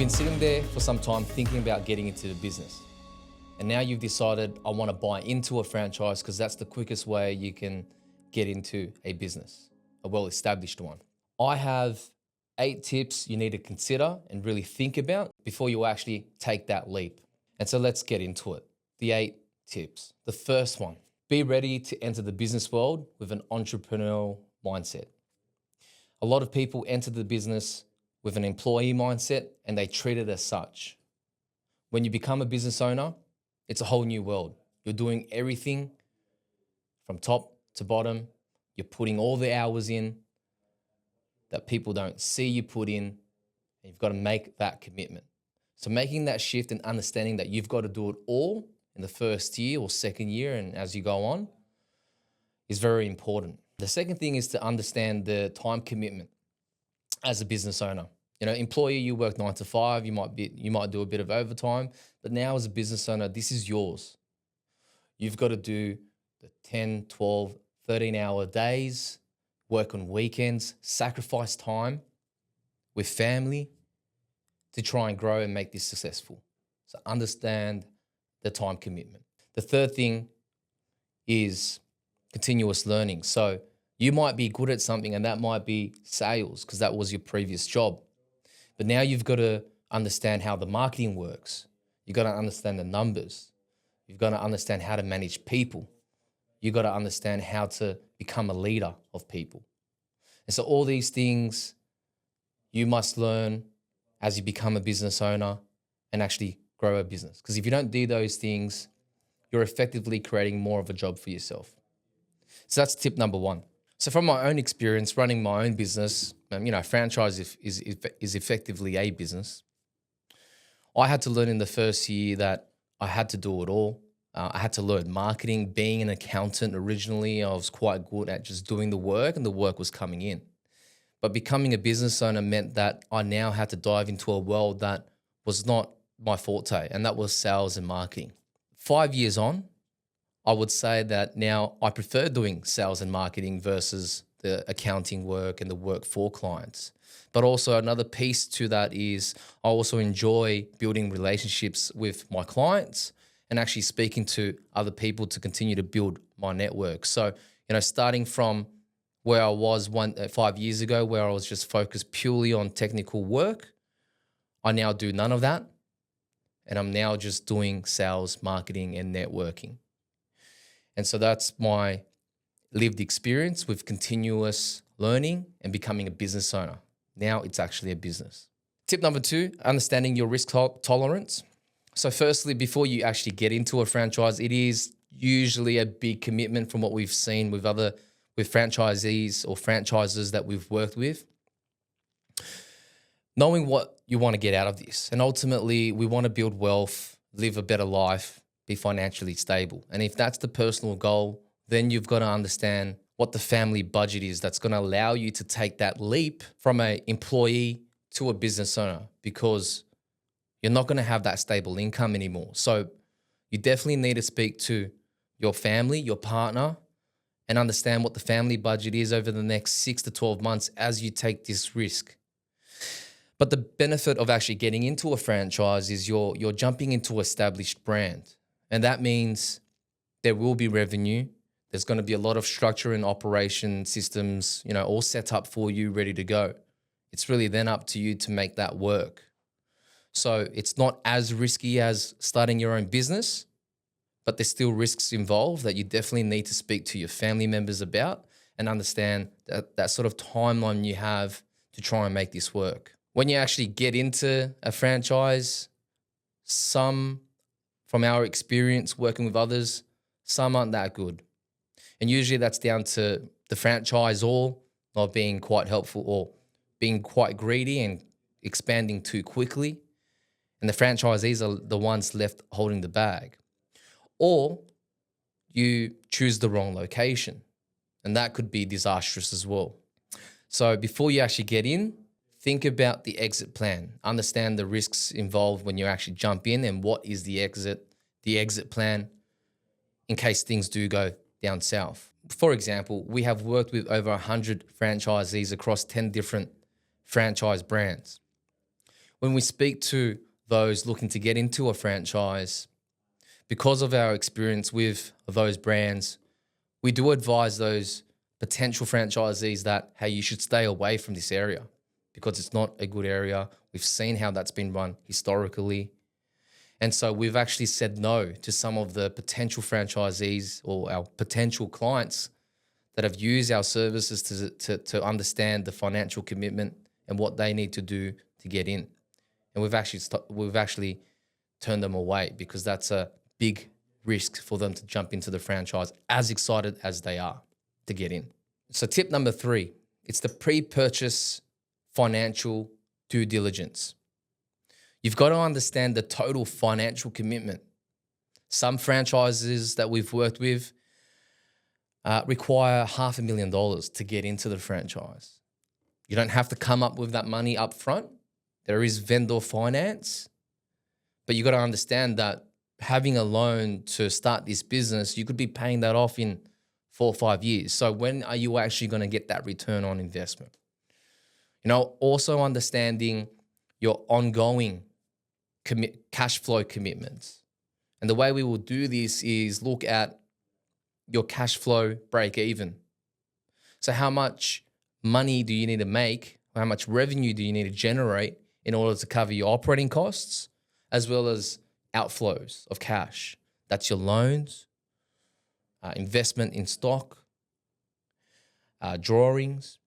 been sitting there for some time thinking about getting into the business. And now you've decided, I want to buy into a franchise because that's the quickest way you can get into a business, a well-established one. I have 8 tips you need to consider and really think about before you actually take that leap. And so let's get into it. The 8 tips. The first one, be ready to enter the business world with an entrepreneurial mindset. A lot of people enter the business with an employee mindset and they treat it as such. When you become a business owner, it's a whole new world. You're doing everything from top to bottom. You're putting all the hours in that people don't see you put in, and you've got to make that commitment. So making that shift and understanding that you've got to do it all in the first year or second year and as you go on is very important. The second thing is to understand the time commitment as a business owner. You know, employee, you work 9 to 5, you might do a bit of overtime, but now as a business owner, this is yours. You've got to do the 10, 12, 13-hour days, work on weekends, sacrifice time with family to try and grow and make this successful. So understand the time commitment. The third thing is continuous learning. So you might be good at something and that might be sales because that was your previous job. But now you've got to understand how the marketing works. You've got to understand the numbers. You've got to understand how to manage people. You've got to understand how to become a leader of people. And so all these things you must learn as you become a business owner and actually grow a business. Because if you don't do those things, you're effectively creating more of a job for yourself. So that's tip number 1. So from my own experience running my own business, franchise is effectively a business. I had to learn in the first year that I had to do it all. I had to learn marketing. Being an accountant originally, I was quite good at just doing the work and the work was coming in. But becoming a business owner meant that I now had to dive into a world that was not my forte, and that was sales and marketing. 5 years on, I would say that now I prefer doing sales and marketing versus the accounting work and the work for clients. But also another piece to that is I also enjoy building relationships with my clients and actually speaking to other people to continue to build my network. So, starting from where I was 5 years ago, where I was just focused purely on technical work, I now do none of that. And I'm now just doing sales, marketing, and networking. And so that's my lived experience with continuous learning and becoming a business owner. Now it's actually a business. Tip number 2, understanding your risk tolerance. So firstly, before you actually get into a franchise, it is usually a big commitment from what we've seen with franchisees or franchises that we've worked with. Knowing what you want to get out of this. And ultimately, we want to build wealth, live a better life, be financially stable. And if that's the personal goal, then you've got to understand what the family budget is that's going to allow you to take that leap from an employee to a business owner, because you're not going to have that stable income anymore. So you definitely need to speak to your family, your partner, and understand what the family budget is over the next 6 to 12 months as you take this risk. But the benefit of actually getting into a franchise is you're jumping into an established brand. And that means there will be revenue. There's going to be a lot of structure and operation systems, all set up for you, ready to go. It's really then up to you to make that work. So it's not as risky as starting your own business, but there's still risks involved that you definitely need to speak to your family members about and understand that sort of timeline you have to try and make this work. When you actually get into a franchise, some, from our experience working with others, some aren't that good. And usually that's down to the franchisor not being quite helpful or being quite greedy and expanding too quickly. And the franchisees are the ones left holding the bag. Or you choose the wrong location, and that could be disastrous as well. So before you actually get in, think about the exit plan. Understand the risks involved when you actually jump in and what is the exit plan in case things do go down south. For example, we have worked with over 100 franchisees across 10 different franchise brands. When we speak to those looking to get into a franchise, because of our experience with those brands, we do advise those potential franchisees that, hey, you should stay away from this area because it's not a good area. We've seen how that's been run historically. And so we've actually said no to some of the potential franchisees or our potential clients that have used our services to understand the financial commitment and what they need to do to get in. And we've actually turned them away because that's a big risk for them to jump into the franchise, as excited as they are to get in. So tip number 3, it's the pre-purchase financial due diligence. You've got to understand the total financial commitment. Some franchises that we've worked with require $500,000 to get into the franchise. You don't have to come up with that money up front. There is vendor finance, but you got to understand that having a loan to start this business, you could be paying that off in 4 or 5 years. So when are you actually going to get that return on investment? Also understanding your ongoing cash flow commitments. And the way we will do this is look at your cash flow break even. So how much money do you need to make? Or how much revenue do you need to generate in order to cover your operating costs as well as outflows of cash? That's your loans, investment in stock, drawings.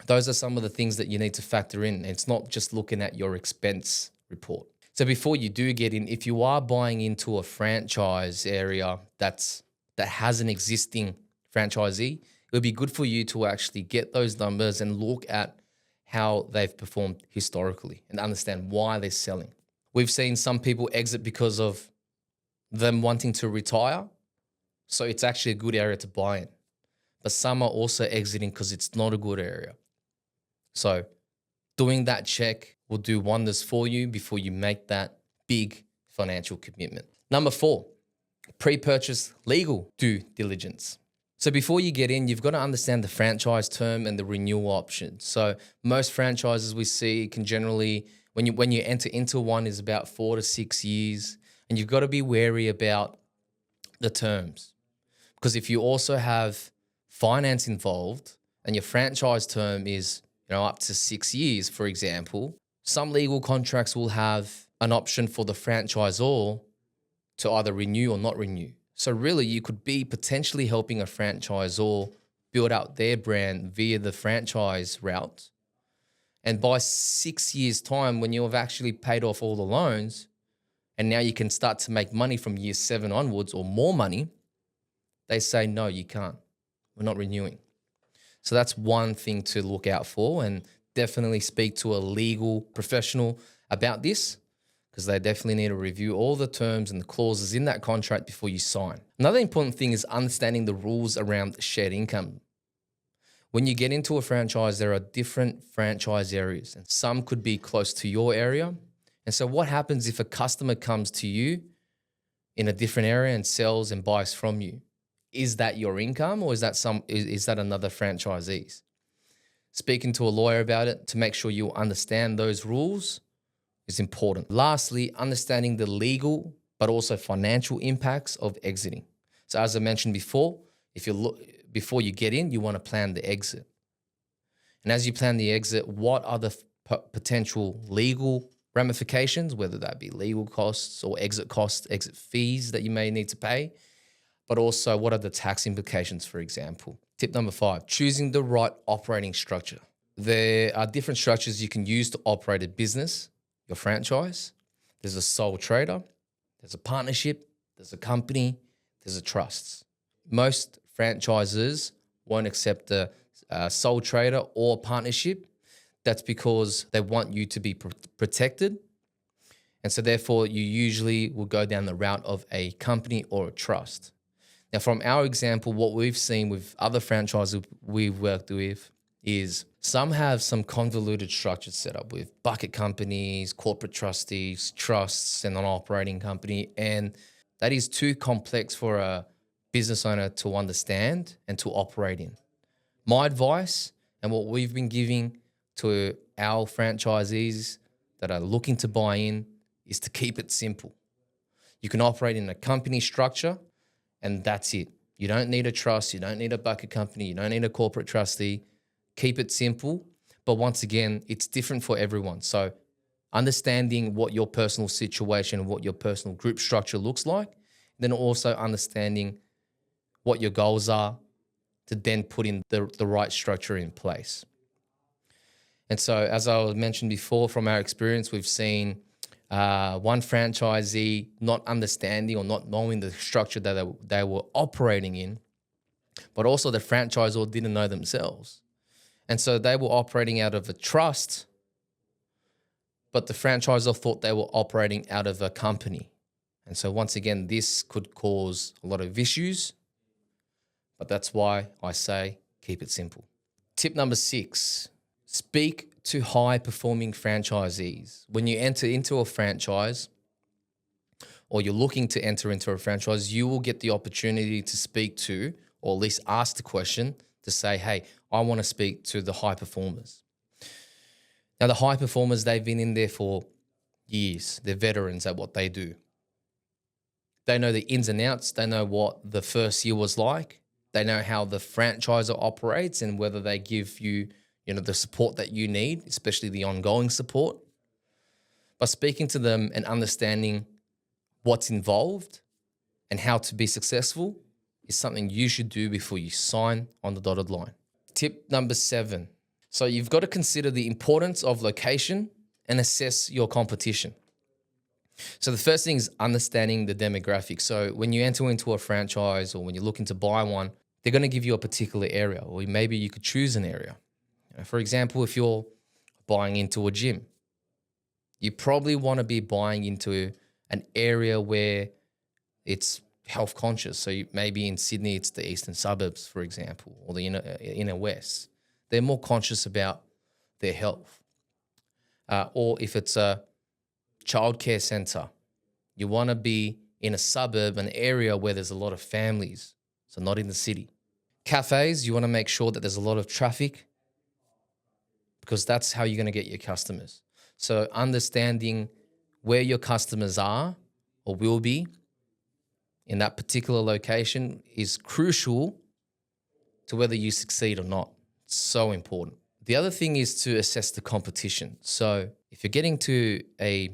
Those are some of the things that you need to factor in. It's not just looking at your expense report. So before you do get in, if you are buying into a franchise area that has an existing franchisee, it would be good for you to actually get those numbers and look at how they've performed historically and understand why they're selling. We've seen some people exit because of them wanting to retire. So it's actually a good area to buy in. But some are also exiting because it's not a good area. So doing that check will do wonders for you before you make that big financial commitment. Number 4, pre-purchase legal due diligence. So before you get in, you've got to understand the franchise term and the renewal options. So most franchises we see can generally, when you enter into one, is about 4 to 6 years. And you've got to be wary about the terms. Because if you also have finance involved and your franchise term is up to 6 years, for example, some legal contracts will have an option for the franchisor to either renew or not renew. So really, you could be potentially helping a franchisor build out their brand via the franchise route. And by 6 years' time, when you've actually paid off all the loans, and now you can start to make money from year 7 onwards or more money, they say, no, you can't. We're not renewing. So that's one thing to look out for, and definitely speak to a legal professional about this, because they definitely need to review all the terms and the clauses in that contract before you sign. Another important thing is understanding the rules around shared income. When you get into a franchise, there are different franchise areas, and some could be close to your area. And so what happens if a customer comes to you in a different area and sells and buys from you? Is that your income, or is that another franchisee's? Speaking to a lawyer about it to make sure you understand those rules is important. Lastly, understanding the legal but also financial impacts of exiting. So as I mentioned before, before you get in, you want to plan the exit. And as you plan the exit, what are the potential legal ramifications, whether that be legal costs or exit fees that you may need to pay, but also what are the tax implications, for example. Tip number 5, choosing the right operating structure. There are different structures you can use to operate a business, your franchise. There's a sole trader, there's a partnership, there's a company, there's a trust. Most franchises won't accept a sole trader or partnership. That's because they want you to be protected. And so therefore you usually will go down the route of a company or a trust. Now, from our example, what we've seen with other franchises we've worked with is some have some convoluted structures set up with bucket companies, corporate trustees, trusts, and an operating company. And that is too complex for a business owner to understand and to operate in. My advice and what we've been giving to our franchisees that are looking to buy in is to keep it simple. You can operate in a company structure and that's it. You don't need a trust. You don't need a bucket company. You don't need a corporate trustee. Keep it simple. But once again, it's different for everyone. So understanding what your personal situation, what your personal group structure looks like, then also understanding what your goals are to then put in the right structure in place. And so, as I mentioned before, from our experience, we've seen one franchisee not understanding or not knowing the structure that they were operating in, but also the franchisor didn't know themselves. And so they were operating out of a trust, but the franchisor thought they were operating out of a company. And so once again, this could cause a lot of issues, but that's why I say keep it simple. Tip number 6, speak to high-performing franchisees. When you enter into a franchise or you're looking to enter into a franchise, you will get the opportunity to speak to, or at least ask the question to say, hey, I want to speak to the high performers. Now, the high performers, they've been in there for years. They're veterans at what they do. They know the ins and outs. They know what the first year was like. They know how the franchisor operates and whether they give you, the support that you need, especially the ongoing support. By speaking to them and understanding what's involved and how to be successful is something you should do before you sign on the dotted line. Tip number 7. So you've got to consider the importance of location and assess your competition. So the first thing is understanding the demographics. So when you enter into a franchise or when you're looking to buy one, they're going to give you a particular area, or maybe you could choose an area. For example, if you're buying into a gym, you probably want to be buying into an area where it's health conscious. So maybe in Sydney, it's the eastern suburbs, for example, or the inner west. They're more conscious about their health. Or if it's a childcare center, you want to be in a suburb, an area where there's a lot of families, so not in the city. Cafes, you want to make sure that there's a lot of traffic because that's how you're going to get your customers. So understanding where your customers are or will be in that particular location is crucial to whether you succeed or not. It's so important. The other thing is to assess the competition. So if you're getting to a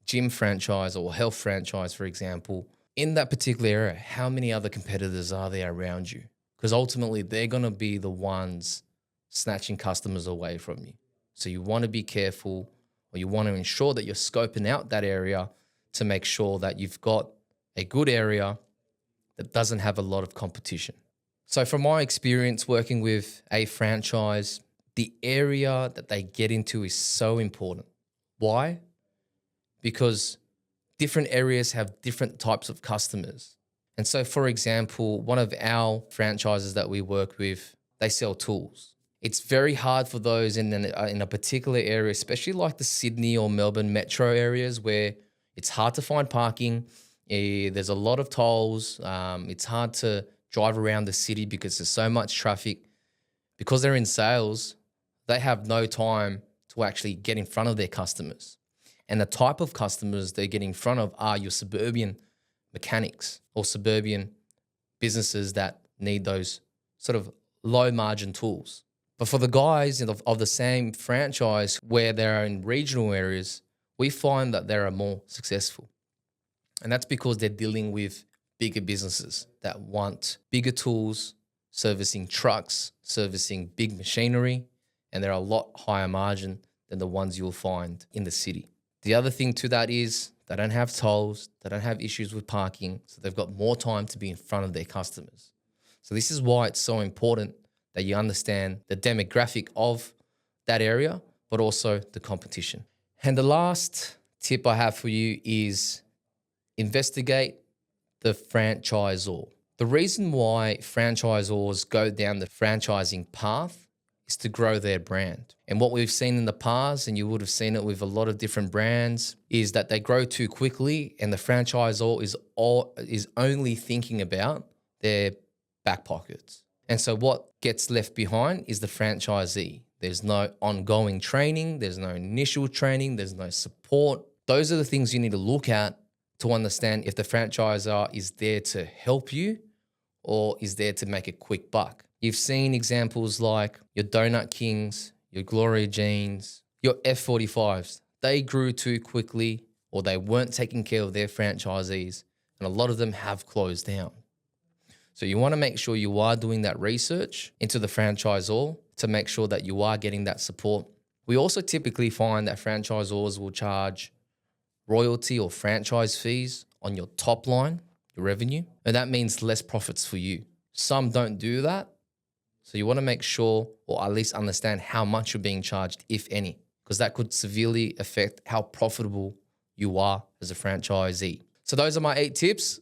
gym franchise or health franchise, for example, in that particular area, how many other competitors are there around you? Because ultimately they're going to be the ones snatching customers away from you. So you want to be careful, or you want to ensure that you're scoping out that area to make sure that you've got a good area that doesn't have a lot of competition. So from my experience working with a franchise, the area that they get into is so important. Why? Because different areas have different types of customers. And so, for example, one of our franchises that we work with, they sell tools. It's very hard for those in a particular area, especially like the Sydney or Melbourne metro areas where it's hard to find parking. There's a lot of tolls. It's hard to drive around the city because there's so much traffic. Because they're in sales, they have no time to actually get in front of their customers. And the type of customers they get in front of are your suburban mechanics or suburban businesses that need those sort of low margin tools. But for the guys of the same franchise where they're in regional areas, we find that they are more successful. And that's because they're dealing with bigger businesses that want bigger tools, servicing trucks, servicing big machinery, and they're a lot higher margin than the ones you'll find in the city. The other thing to that is they don't have tolls, they don't have issues with parking, so they've got more time to be in front of their customers. So this is why it's so important that you understand the demographic of that area, but also the competition. And the last tip I have for you is investigate the franchisor. The reason why franchisors go down the franchising path is to grow their brand. And what we've seen in the past, and you would have seen it with a lot of different brands, is that they grow too quickly and the franchisor is only thinking about their back pockets. And so what gets left behind is the franchisee. There's no ongoing training. There's no initial training. There's no support. Those are the things you need to look at to understand if the franchisor is there to help you or is there to make a quick buck. You've seen examples like your Donut Kings, your Gloria Jeans, your F45s. They grew too quickly or they weren't taking care of their franchisees, and a lot of them have closed down. So you want to make sure you are doing that research into the franchisor to make sure that you are getting that support. We also typically find that franchisors will charge royalty or franchise fees on your top line, your revenue, and that means less profits for you. Some don't do that. So you want to make sure, or at least understand how much you're being charged, if any, because that could severely affect how profitable you are as a franchisee. So those are my 8 tips.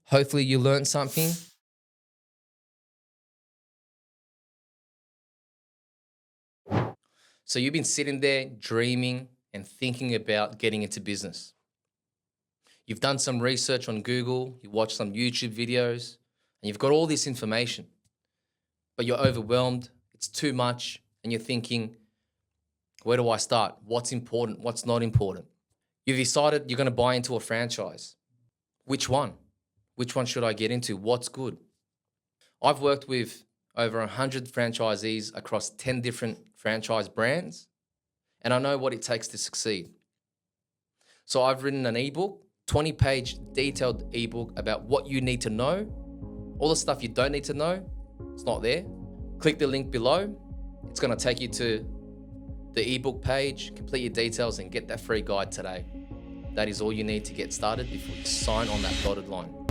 Hopefully you learned something. So you've been sitting there dreaming and thinking about getting into business. You've done some research on Google, you watched some YouTube videos, and you've got all this information, but you're overwhelmed, it's too much, and you're thinking, where do I start? What's important? What's not important? You've decided you're going to buy into a franchise. Which one? Which one should I get into? What's good? I've worked with over 100 franchisees across 10 different franchise brands, and I know what it takes to succeed. So I've written an ebook, 20-page detailed ebook about what you need to know. All the stuff you don't need to know, it's not there. Click the link below. It's going to take you to the ebook page, complete your details, and get that free guide today. That is all you need to get started before you sign on that dotted line.